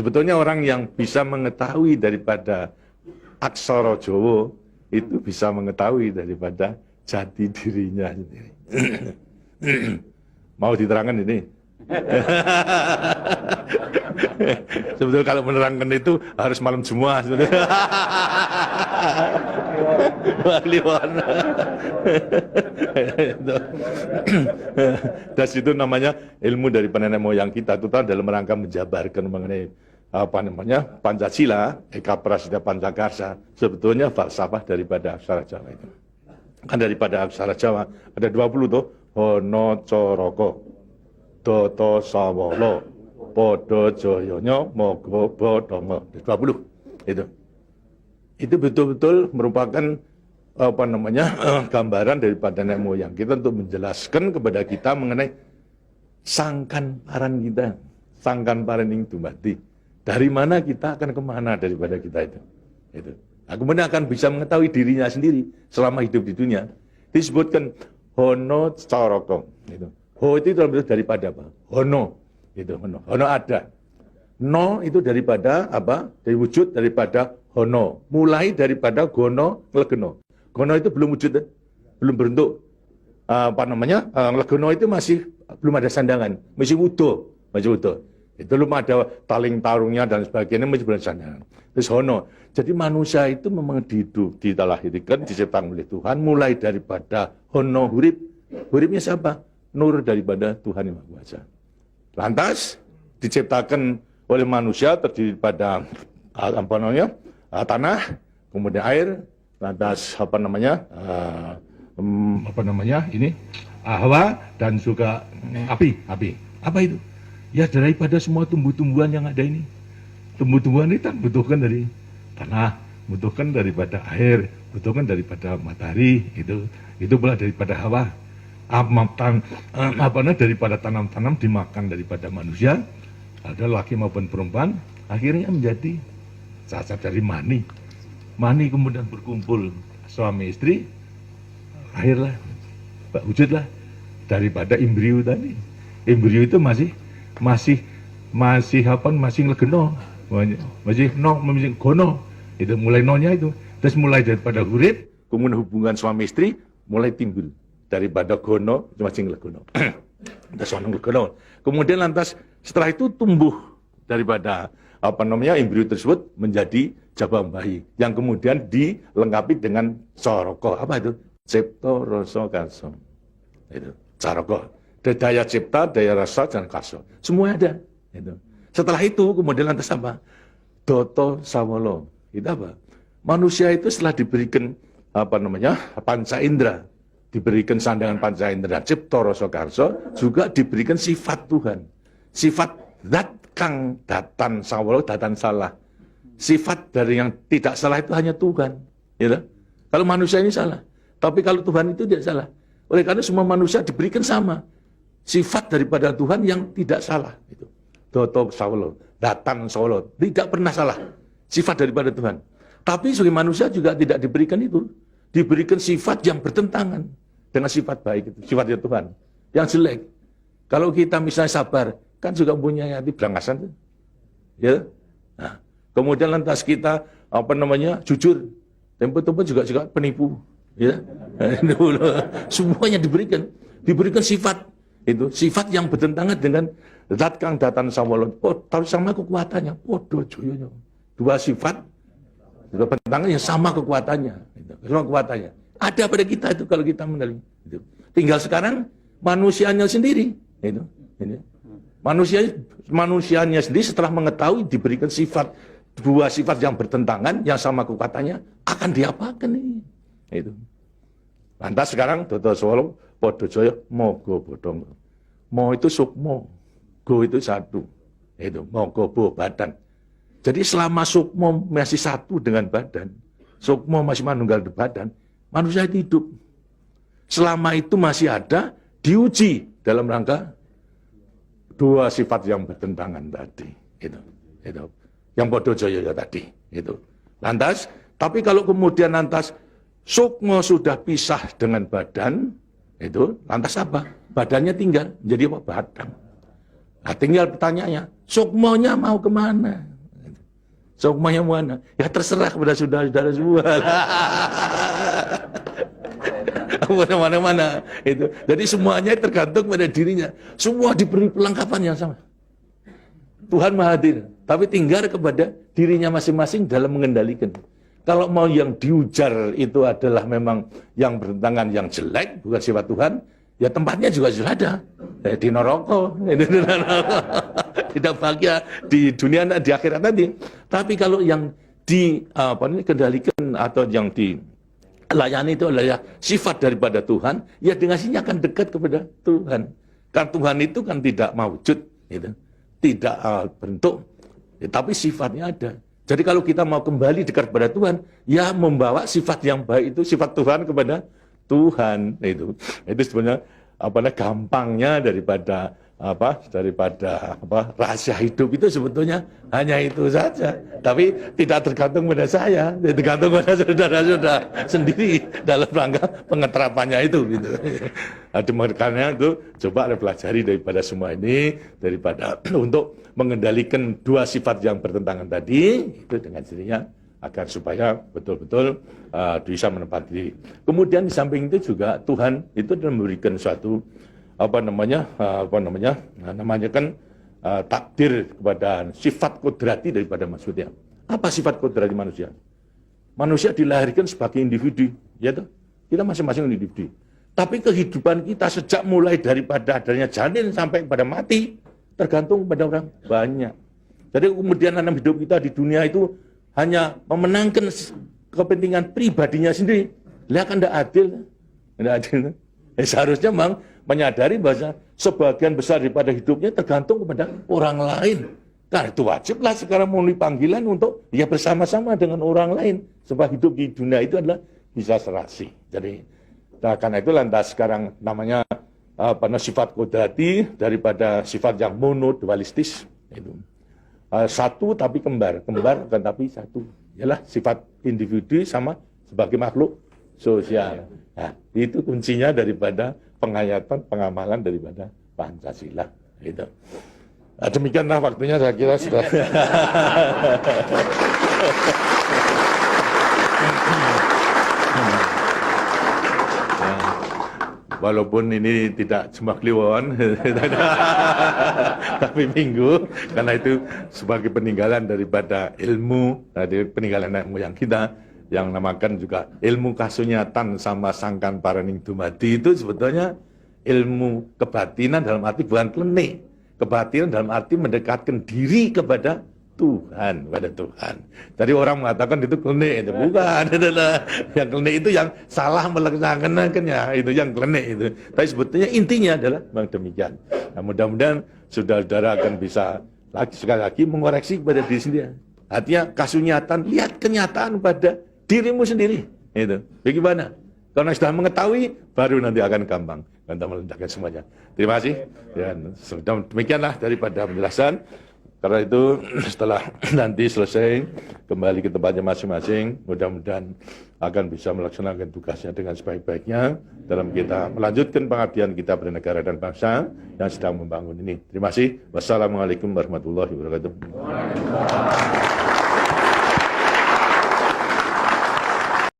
Sebetulnya orang yang bisa mengetahui daripada aksara Jawa itu bisa mengetahui daripada jati dirinya sendiri. Mau diterangkan ini? Sebetulnya kalau menerangkan itu harus malam semua sebetulnya. Dan itu namanya ilmu dari nenek moyang kita itu dalam rangka menjabarkan mengenai apa namanya Pancasila, Eka Prasida Pancakarsa, sebetulnya falsafah daripada aksara Jawa itu. Kan daripada aksara Jawa ada 20 tuh, Hono Coroko, Doto Sawolo, Podo Joyonya, Mogo Bodongo, 20 itu. Itu betul-betul merupakan apa namanya gambaran daripada nenek moyang kita untuk menjelaskan kepada kita mengenai sangkan paran kita, sangkan paran ing dumati. Dari mana kita akan kemana daripada kita itu. Nah, kemudian akan bisa mengetahui dirinya sendiri selama hidup di dunia. Disebutkan Hono Coroko. Ho itu daripada apa? Hono. Hono ada. No itu daripada apa? Dari wujud daripada Hono. Mulai daripada Gono Legeno. Gono itu belum wujud, belum berbentuk. Apa namanya? Legeno itu masih belum ada sandangan, masih utuh, Itu belum ada taling tarungnya dan sebagainya, masih belum sandangan. Terus Hono. Jadi manusia itu memang dilahirkan, diciptakan oleh Tuhan, mulai daripada Hono hurip. Huripnya siapa? Nur daripada Tuhan Yang Maha Kuasa. Lantas diciptakan oleh manusia terdiri pada apa namanya? Tanah, kemudian air, lantas apa namanya? Ini Hawa dan juga api. Apa itu? Ya daripada semua tumbuh-tumbuhan yang ada ini. Tumbuh-tumbuhan ini kan butuhkan dari tanah, butuhkan daripada air, butuhkan daripada matahari, itu pula daripada hawa. Daripada tanam-tanam dimakan daripada manusia, ada laki maupun perempuan, akhirnya menjadi cacat dari mani. Mani kemudian berkumpul suami istri, akhirlah, wujudlah daripada embrio tadi. Embrio itu masih legeno, masih gono, itu mulai nonya itu, terus mulai daripada hurip, kemudian hubungan suami istri mulai timbul daripada gono masih legono, legono. Kemudian lantas setelah itu tumbuh daripada apa namanya embrio tersebut menjadi jabang bayi yang kemudian dilengkapi dengan coroko. Apa itu? Cipta rasa karsa. Itu coroko. Daya cipta, daya rasa, dan karsa. Semua ada. Setelah itu, kemudian lantas apa? Doto Sawolo. Itu apa? Manusia itu setelah diberikan apa namanya panca indera, diberikan sandangan panca indera, cipta rasa karsa, juga diberikan sifat Tuhan. Sifat zat kang datan Sawolo, datan salah. Sifat dari yang tidak salah itu hanya Tuhan. Kalau manusia ini salah. Tapi kalau Tuhan itu tidak salah. Oleh karena semua manusia diberikan sama. Sifat daripada Tuhan yang tidak salah. Doto Sawolo, datan Sawolo, tidak pernah salah. Sifat daripada Tuhan. Tapi sebagai manusia juga tidak diberikan itu. Diberikan sifat yang bertentangan dengan sifat baik itu, sifatnya Tuhan. Yang jelek. Kalau kita misalnya sabar, kan juga punya hati berangasan. Ya. Nah, kemudian lantas kita apa namanya jujur. Tempo-tempo juga penipu. Ya. Semuanya diberikan sifat. Itu sifat yang bertentangan dengan zat kang datan Sawolo. Tahu sama kekuatannya. Podo joyonya. Dua sifat bertentangan yang sama kekuatannya. Sama kekuatannya. Ada pada kita itu kalau kita menerima. Tinggal sekarang manusianya sendiri. Manusianya sendiri setelah mengetahui diberikan sifat dua sifat yang bertentangan yang sama kekuatannya akan diapakan ini. Itu. Lantas sekarang Doto Sawolo, Podo Joyo, Mogo Bodongo. Mo itu sukmo, go itu satu. Itu mogo bo badan. Jadi selama sukmo masih satu dengan badan, sukmo masih manunggal di badan, manusia itu hidup. Selama itu masih ada, diuji dalam rangka dua sifat yang bertentangan tadi. Itu. Yang Podo Joyo tadi. Itu. Lantas, tapi kalau kemudian lantas sukmo sudah pisah dengan badan, itu lantas apa? Badannya tinggal jadi apa? Badan. Nah, tinggal pertanyaannya, sukmonya mau kemana? Sukmanya mana? Ya terserah kepada saudara-saudara semua. Mana-mana itu. Jadi semuanya tergantung pada dirinya. Semua diberi perlengkapan yang sama. Tuhan Maha Hadir, tapi tinggal kepada dirinya masing-masing dalam mengendalikan. Kalau mau yang diujar itu adalah memang yang bertentangan yang jelek, bukan sifat Tuhan, ya tempatnya juga sudah ada. Di neraka, tidak bahagia di dunia di akhirat nanti. Tapi kalau yang dikendalikan atau yang dilayani itu adalah sifat daripada Tuhan, ya dengannya akan dekat kepada Tuhan. Karena Tuhan itu kan tidak mawujud, gitu. Tidak bentuk, ya, tapi sifatnya ada. Jadi kalau kita mau kembali dekat kepada Tuhan, ya membawa sifat yang baik itu, sifat Tuhan kepada Tuhan. Itu sebenarnya gampangnya daripada rahasia hidup itu sebetulnya hanya itu saja. Tapi tidak tergantung pada saya, tergantung pada saudara-saudara sendiri dalam rangka pengeterapannya itu. Gitu. Makanya itu coba pelajari daripada semua ini, daripada untuk mengendalikan dua sifat yang bertentangan tadi itu dengan sendirinya agar supaya betul-betul bisa menempati diri. Kemudian di samping itu juga Tuhan itu memberikan suatu takdir kepada sifat kodrati daripada manusia. Apa sifat kodrati manusia? Manusia dilahirkan sebagai individu, ya toh? Kita masing-masing individu. Tapi kehidupan kita sejak mulai daripada adanya janin sampai pada mati tergantung pada orang banyak. Jadi kemudian dalam hidup kita di dunia itu hanya memenangkan kepentingan pribadinya sendiri. Lihat kan tidak adil. Tidak adil. Seharusnya memang menyadari bahwa sebagian besar daripada hidupnya tergantung kepada orang lain. Karena itu wajiblah sekarang memenuhi panggilan untuk ya bersama-sama dengan orang lain. Sebab hidup di dunia itu adalah bisa serasi. Jadi karena itu lantas sekarang namanya sifat kodrati daripada sifat yang monodualistis. Itu. Satu tapi kembar kan tapi satu. Ialah sifat individu sama sebagai makhluk sosial. Nah, itu kuncinya daripada penghayatan, pengamalan daripada Pancasila. Gitu. Nah, demikianlah waktunya saya kira sudah. Walaupun ini tidak cuma kliwon, tapi minggu, karena itu sebagai peninggalan daripada ilmu, dari peninggalan nenek moyang kita, yang namakan juga ilmu kasunyatan sama sangkan paraning dumadi itu sebetulnya ilmu kebatinan dalam arti bukan klenik. Kebatinan dalam arti mendekatkan diri kepada Tuhan, pada Tuhan. Jadi orang mengatakan itu klenik, itu bukan. Yang klenik itu yang salah melaksanakannya, itu yang klenik itu. Tapi sebetulnya intinya adalah memang demikian. Nah, mudah-mudahan saudara-saudara akan bisa sekali lagi mengoreksi kepada diri sendiri. Artinya kasunyatan, lihat kenyataan pada dirimu sendiri. Itu. Bagaimana? Karena sudah mengetahui, baru nanti akan gampang. Kita meletakkan semuanya. Terima kasih. Dan demikianlah daripada penjelasan. Karena itu setelah nanti selesai kembali ke tempatnya masing-masing, mudah-mudahan akan bisa melaksanakan tugasnya dengan sebaik-baiknya dalam kita melanjutkan pengabdian kita pada negara dan bangsa yang sedang membangun ini. Terima kasih. Wassalamualaikum warahmatullahi wabarakatuh.